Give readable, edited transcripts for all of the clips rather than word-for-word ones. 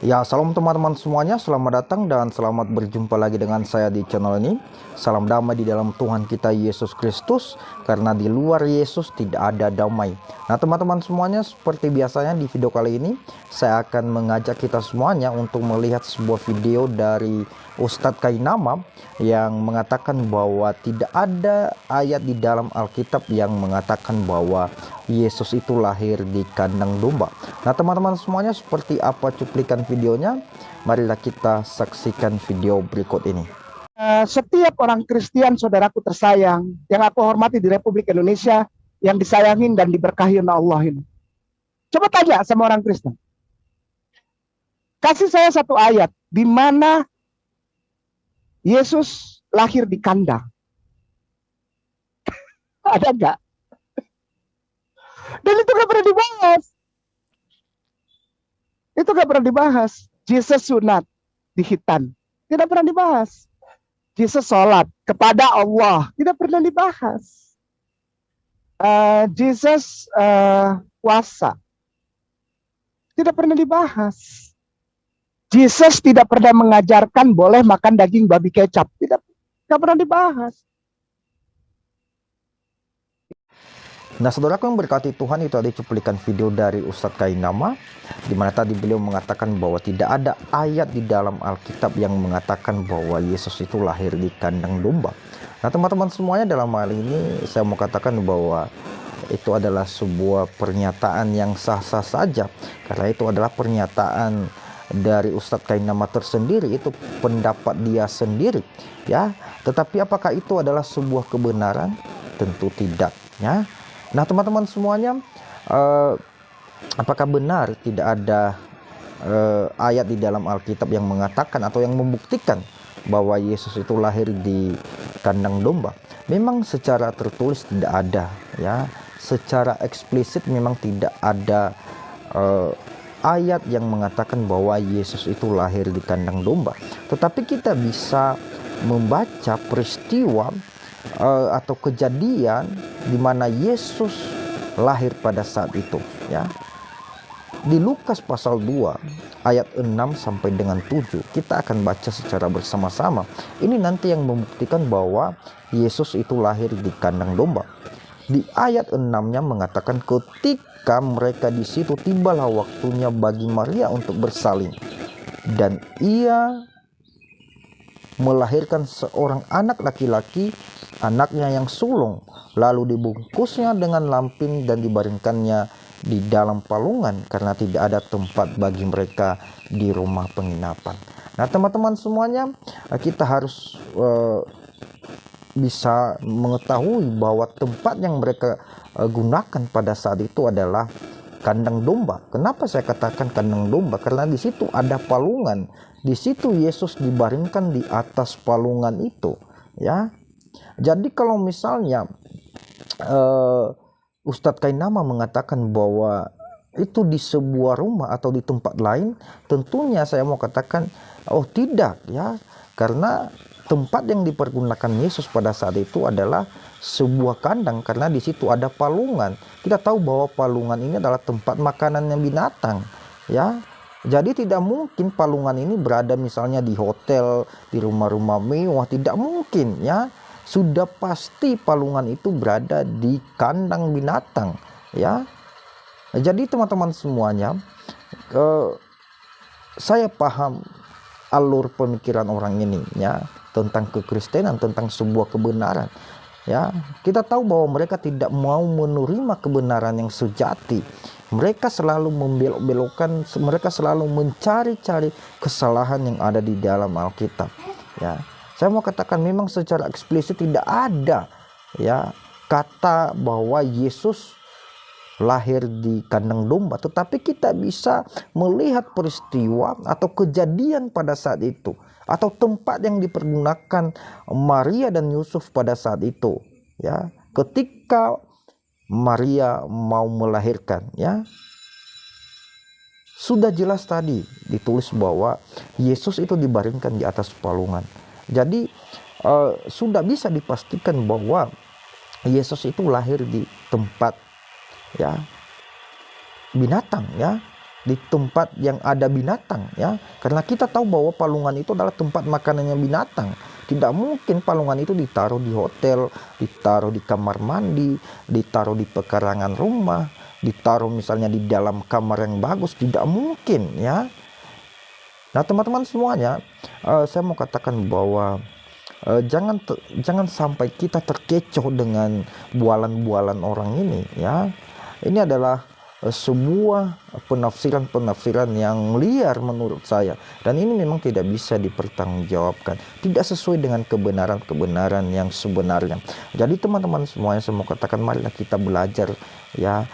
Ya, salam teman-teman semuanya, selamat datang dan selamat berjumpa lagi dengan saya di channel ini. Salam damai di dalam Tuhan kita Yesus Kristus, karena di luar Yesus tidak ada damai. Nah teman-teman semuanya, seperti biasanya di video kali ini, saya akan mengajak kita semuanya untuk melihat sebuah video dari Ustadz Kainama yang mengatakan bahwa tidak ada ayat di dalam Alkitab yang mengatakan bahwa Yesus itu lahir di kandang domba. Nah teman-teman semuanya, seperti apa cuplikan videonya? Marilah kita saksikan video berikut ini. Setiap orang Kristen, saudaraku tersayang, yang aku hormati di Republik Indonesia, yang disayangin dan diberkahi oleh Allah ini. Coba tanya sama orang Kristen. Kasih saya satu ayat di mana Yesus lahir di kandang. Ada nggak? Dan itu nggak pernah dibahas. Itu nggak pernah dibahas. Yesus sunat di hitan. Tidak pernah dibahas. Yesus sholat kepada Allah. Tidak pernah dibahas. Yesus puasa. Tidak pernah dibahas. Yesus tidak pernah mengajarkan boleh makan daging babi kecap. Tidak pernah dibahas. Nah saudaraku yang berkati Tuhan, itu ada cuplikan video dari Ustadz Kainama, di mana tadi beliau mengatakan bahwa tidak ada ayat di dalam Alkitab yang mengatakan bahwa Yesus itu lahir di kandang domba. Nah teman-teman semuanya, dalam hal ini saya mau katakan bahwa itu adalah sebuah pernyataan yang sah-sah saja, karena itu adalah pernyataan dari Ustadz Kainama tersendiri, itu pendapat dia sendiri ya. Tetapi apakah itu adalah sebuah kebenaran? Tentu tidak ya. Nah teman-teman semuanya, apakah benar tidak ada ayat di dalam Alkitab yang mengatakan atau yang membuktikan bahwa Yesus itu lahir di kandang domba? Memang secara tertulis tidak ada ya, secara eksplisit memang tidak ada ayat yang mengatakan bahwa Yesus itu lahir di kandang domba. Tetapi kita bisa membaca peristiwa atau kejadian di mana Yesus lahir pada saat itu ya. Di Lukas pasal 2 ayat 6 sampai dengan 7 kita akan baca secara bersama-sama. Ini nanti yang membuktikan bahwa Yesus itu lahir di kandang domba. Di ayat 6-nya mengatakan, ketika mereka di situ tibalah waktunya bagi Maria untuk bersalin, dan ia melahirkan seorang anak laki-laki, anaknya yang sulung, lalu dibungkusnya dengan lampin dan dibaringkannya di dalam palungan, karena tidak ada tempat bagi mereka di rumah penginapan. Nah teman-teman semuanya, kita harus bisa mengetahui bahwa tempat yang mereka gunakan pada saat itu adalah kandang domba. Kenapa saya katakan kandang domba? Karena di situ ada palungan. Di situ Yesus dibaringkan di atas palungan itu, ya. Jadi kalau misalnya Ustadz Kainama mengatakan bahwa itu di sebuah rumah atau di tempat lain, tentunya saya mau katakan, oh tidak ya, karena tempat yang dipergunakan Yesus pada saat itu adalah sebuah kandang, karena di situ ada palungan. Kita tahu bahwa palungan ini adalah tempat makanannya binatang ya. Jadi tidak mungkin palungan ini berada misalnya di hotel, di rumah-rumah mewah, tidak mungkin ya. Sudah pasti palungan itu berada di kandang binatang ya. Jadi teman-teman semuanya, saya paham alur pemikiran orang ini ya, tentang kekristenan, tentang sebuah kebenaran ya. Kita tahu bahwa mereka tidak mau menerima kebenaran yang sejati. Mereka selalu membelok-belokkan, mereka selalu mencari-cari kesalahan yang ada di dalam Alkitab ya. Saya mau katakan memang secara eksplisit tidak ada ya kata bahwa Yesus lahir di kandang domba, tetapi kita bisa melihat peristiwa atau kejadian pada saat itu, atau tempat yang dipergunakan Maria dan Yusuf pada saat itu ya, ketika Maria mau melahirkan ya. Sudah jelas tadi ditulis bahwa Yesus itu dibaringkan di atas palungan. Jadi sudah bisa dipastikan bahwa Yesus itu lahir di tempat ya binatang ya. di tempat yang ada binatang, ya, karena kita tahu bahwa palungan itu adalah tempat makanannya binatang. Tidak mungkin palungan itu ditaruh di hotel, ditaruh di kamar mandi, ditaruh di pekarangan rumah, ditaruh misalnya di dalam kamar yang bagus. Tidak mungkin, ya. Nah, teman-teman semuanya, saya mau katakan bahwa jangan sampai kita terkecoh dengan bualan-bualan orang ini, ya. Ini adalah sebuah penafsiran yang liar menurut saya, dan ini memang tidak bisa dipertanggungjawabkan, tidak sesuai dengan kebenaran yang sebenarnya. Jadi teman-teman semuanya, saya mau katakan, marilah kita belajar, ya,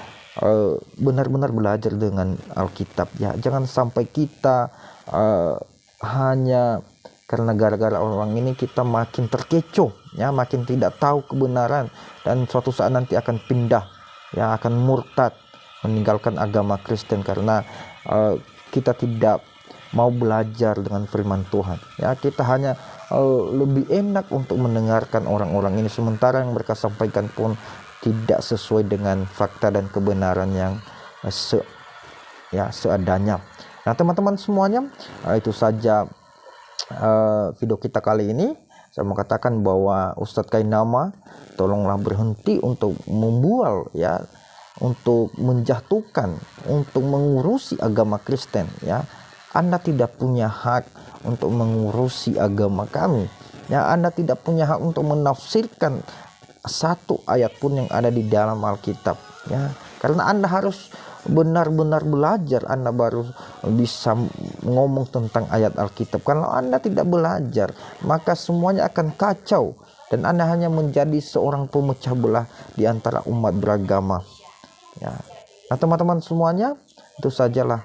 benar-benar belajar dengan Alkitab, ya. Jangan sampai kita hanya karena gara-gara orang ini kita makin terkecoh, ya, makin tidak tahu kebenaran, dan suatu saat nanti akan pindah, ya, akan murtad, meninggalkan agama Kristen karena kita tidak mau belajar dengan firman Tuhan, ya. Kita hanya lebih enak untuk mendengarkan orang-orang ini, sementara yang mereka sampaikan pun tidak sesuai dengan fakta dan kebenaran yang seadanya. Nah, teman-teman semuanya, itu saja video kita kali ini. Saya mau katakan bahwa Ustadz Kainama, tolonglah berhenti untuk membual, ya, untuk menjatuhkan, untuk mengurusi agama Kristen, ya. Anda tidak punya hak untuk mengurusi agama kami, ya. Anda tidak punya hak untuk menafsirkan satu ayat pun yang ada di dalam Alkitab, ya. Karena Anda harus benar-benar belajar, Anda baru bisa ngomong tentang ayat Alkitab. Kalau Anda tidak belajar, maka semuanya akan kacau, dan Anda hanya menjadi seorang pemecah belah di antara umat beragama, ya. Nah, teman-teman semuanya, itu sajalah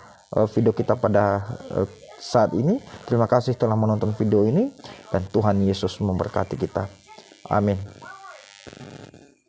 video kita pada saat ini. Terima kasih telah menonton video ini, dan Tuhan Yesus memberkati kita. Amin.